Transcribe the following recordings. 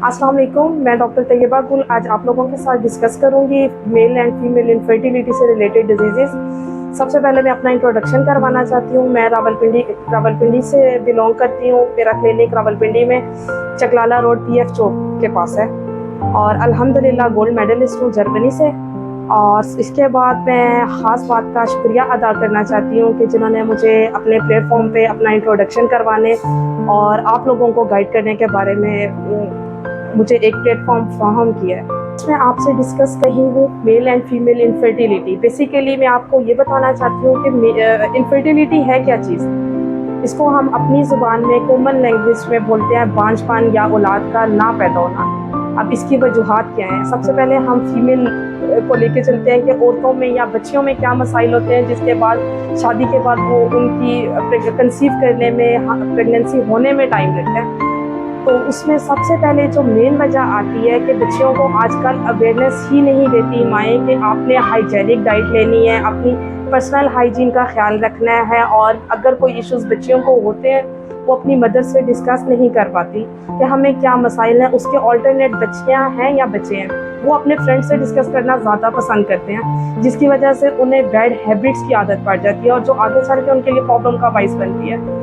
अस्सलाम वालेकुम, मैं डॉक्टर तैयबा गुल आज आप लोगों के साथ डिस्कस करूंगी मेल एंड फीमेल इनफर्टिलिटी से रिलेटेड डिजीज़। सबसे पहले मैं अपना इंट्रोडक्शन करवाना चाहती हूँ। मैं रावलपिंडी से बिलोंग करती हूँ। मेरा क्लिनिक रावलपिंडी में चकलाला रोड PF चौक के पास है और अल्हम्दुलिल्लाह गोल्ड मेडलिस्ट हूँ जर्मनी से। और इसके बाद मैं ख़ास बात का शुक्रिया अदा करना चाहती हूँ कि जिन्होंने मुझे अपने प्लेटफॉर्म पे अपना इंट्रोडक्शन करवाने और आप लोगों को गाइड करने के बारे में मुझे एक प्लेटफॉर्म फ्राहम किया है। मैं आपसे डिस्कस कर रही हूँ male and female infertility. Basically मैं आपको ये बताना चाहती हूँ कि इनफर्टिलिटी है क्या चीज़। इसको हम अपनी ज़ुबान में कॉमन लैंग्वेज में बोलते हैं बांझपन या औलाद का ना पैदा होना। अब इसकी वजूहात क्या हैं? सबसे पहले हम फीमेल को लेके चलते हैं कि औरतों में या बच्चियों में क्या मसाइल होते हैं जिसके बाद शादी के बाद वो उनकी कंसीव करने में प्रेगनेंसी होने में टाइम लगता है। तो उसमें सबसे पहले जो मेन वजह आती है कि बच्चियों को आजकल अवेयरनेस ही नहीं देती माएँ कि आपने हाइजेनिक डाइट लेनी है, अपनी पर्सनल हाइजीन का ख्याल रखना है। और अगर कोई इश्यूज़ बच्चियों को होते हैं वो अपनी मदर से डिस्कस नहीं कर पाती कि हमें क्या मसाइल हैं, उसके ऑल्टरनेट बच्चियाँ हैं या बच्चे हैं। वो अपने फ्रेंड से डिस्कस करना ज़्यादा पसंद करते हैं जिसकी वजह से उन्हें बैड हैबिट्स की आदत पड़ जाती है और जो आगे चल के उनके लिए प्रॉब्लम का बाइस बनती है।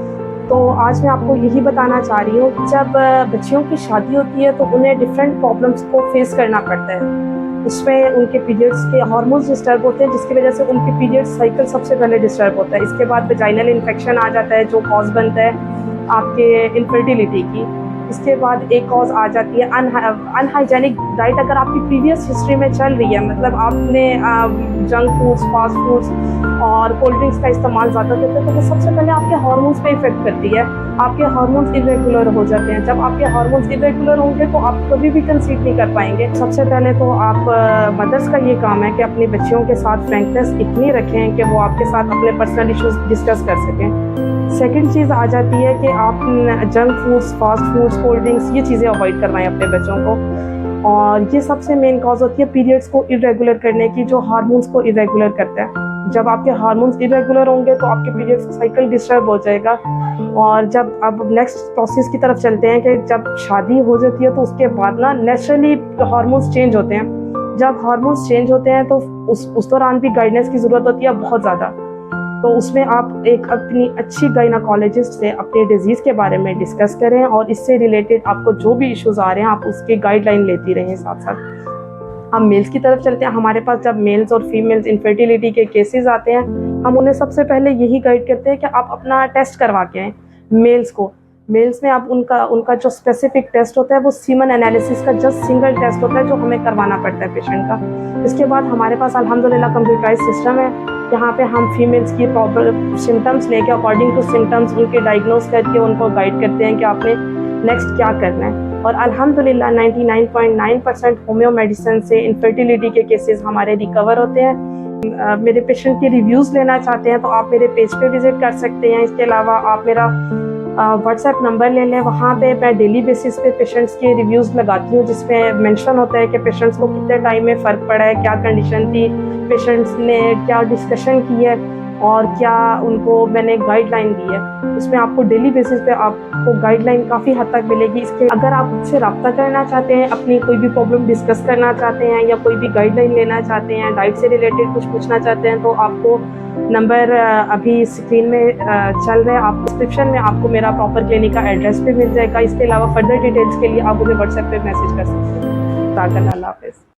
तो आज मैं आपको यही बताना चाह रही हूँ, जब बच्चियों की शादी होती है तो उन्हें डिफरेंट प्रॉब्लम्स को फेस करना पड़ता है। उसमें उनके पीरियड्स के हार्मोन्स डिस्टर्ब होते हैं जिसकी वजह से उनके पीरियड साइकिल सबसे पहले डिस्टर्ब होता है। इसके बाद वेजाइनल इन्फेक्शन आ जाता है जो कॉज बनता है आपके इनफर्टिलिटी की। इसके बाद एक कॉज आ जाती है अनहाइजेनिक डाइट। अगर आपकी प्रीवियस हिस्ट्री में चल रही है, मतलब आपने जंक फूड्स, फास्ट फूड्स और कोल्ड ड्रिंक्स का इस्तेमाल ज़्यादा करते हैं तो वो सबसे पहले आपके हार्मोन्स पे इफेक्ट करती है। आपके हार्मोन्स इरेगुलर हो जाते हैं। जब आपके हार्मोन्स इरेगुलर होंगे तो आप कभी भी कंसीव नहीं कर पाएंगे। सबसे पहले तो आप मदर्स का ये काम है कि अपनी बच्चियों के साथ फ्रैंकनेस इतनी रखें कि वो आपके साथ अपने पर्सनल इश्यूज डिस्कस कर सकें। सेकंड चीज़ आ जाती है कि आप junk foods, fast foods, cold drinks ये चीज़ें अवॉइड करवाएं अपने बच्चों को। और ये सबसे मेन कॉज होती है पीरियड्स को इरेगुलर करने की, जो हार्मोन्स को इरेगुलर करता है। जब आपके हार्मोन्स इरेगुलर होंगे तो आपके पीरियड्स साइकिल डिस्टर्ब हो जाएगा। और जब अब नेक्स्ट प्रोसेस की तरफ चलते हैं कि जब शादी हो जाती है तो उसके बाद ना नेचुरली हार्मोन्स चेंज होते हैं। जब हार्मोन्स चेंज होते हैं तो उस दौरान भी गाइडेंस की ज़रूरत होती है बहुत ज़्यादा। तो उसमें आप एक अपनी अच्छी गायनाकोलॉजिस्ट से अपने डिजीज़ के बारे में डिस्कस करें और इससे रिलेटेड आपको जो भी इश्यूज़ आ रहे हैं आप उसकी गाइडलाइन लेती रहें साथ साथ। हम मेल्स की तरफ चलते हैं। हमारे पास जब मेल्स और फीमेल्स इनफर्टिलिटी के केसेस आते हैं हम उन्हें सबसे पहले यही गाइड करते हैं कि आप अपना टेस्ट करवा के आएँ। मेल्स में आप उनका जो स्पेसिफिक टेस्ट होता है वो सीमन एनालिसिस का जस्ट सिंगल टेस्ट होता है जो हमें करवाना पड़ता है पेशेंट का। इसके बाद हमारे पास अल्हम्दुलिल्लाह कंप्यूटराइज्ड सिस्टम है। यहाँ पे हम फीमेल्स की प्रॉब्लम सिम्टम्स लेके अकॉर्डिंग टू सिम्टम्स उनके डायग्नोज करके उनको गाइड करते हैं कि आपने नेक्स्ट क्या करना है। और अल्हम्दुलिल्लाह 99.9% होम्यो मेडिसिन से इनफर्टिलिटी के केसेस हमारे रिकवर होते हैं। मेरे पेशेंट के रिव्यूज़ लेना चाहते हैं तो आप मेरे पेज पे विज़िट कर सकते हैं। इसके अलावा आप मेरा व्हाट्सएप नंबर ले लें। वहाँ पे मैं डेली बेसिस पे पेशेंट्स के रिव्यूज़ लगाती हूँ जिसमें मेंशन होता है कि पेशेंट्स को कितने टाइम में फ़र्क पड़ा है, क्या कंडीशन थी, पेशेंट्स ने क्या डिस्कशन की है और क्या उनको मैंने गाइडलाइन दी है। उसमें आपको डेली बेसिस पे आपको गाइडलाइन काफ़ी हद तक मिलेगी। इसके अगर आप मुझसे रब्ता करना चाहते हैं, अपनी कोई भी प्रॉब्लम डिस्कस करना चाहते हैं या कोई भी गाइडलाइन लेना चाहते हैं, डाइट से रिलेटेड कुछ पूछना चाहते हैं तो आपको नंबर अभी स्क्रीन में चल रहा है। आप डिस्क्रिप्शन में आपको मेरा प्रॉपर क्लिनिक का एड्रेस भी मिल जाएगा। इसके अलावा फर्दर डिटेल्स के लिए आप मुझे व्हाट्सएप पे मैसेज कर सकते हैं। अल्लाह हाफ़िज़।